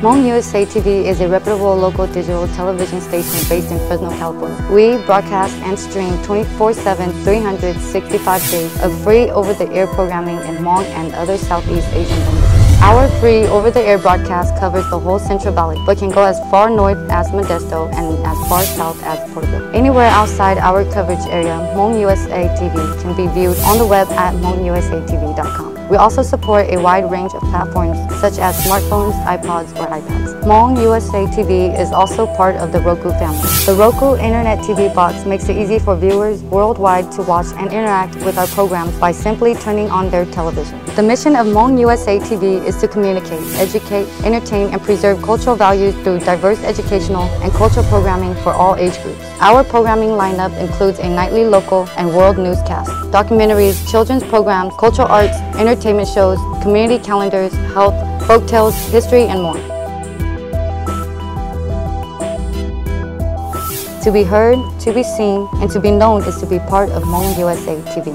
Hmong USA TV is a reputable local digital television station based in Fresno, California. We broadcast and stream 24/7, 365 days of free over-the-air programming in Hmong and other Southeast Asian languages. Our free over-the-air broadcast covers the whole Central Valley, but can go as far north as Modesto and as far south as Porterville. Anywhere outside our coverage area, Hmong USA TV can be viewed on the web at hmonguSATV.com. We also support a wide range of platforms such as smartphones, iPods, or iPads. Hmong USA TV is also part of the Roku family. The Roku Internet TV box makes it easy for viewers worldwide to watch and interact with our programs by simply turning on their television. The mission of Hmong USA TV is to communicate, educate, entertain, and preserve cultural values through diverse educational and cultural programming for all age groups. Our programming lineup includes a nightly local and world newscast, documentaries, children's programs, cultural arts, entertainment shows, community calendars, health, folktales, history, and more. To be heard, to be seen, and to be known is to be part of Hmong USA TV.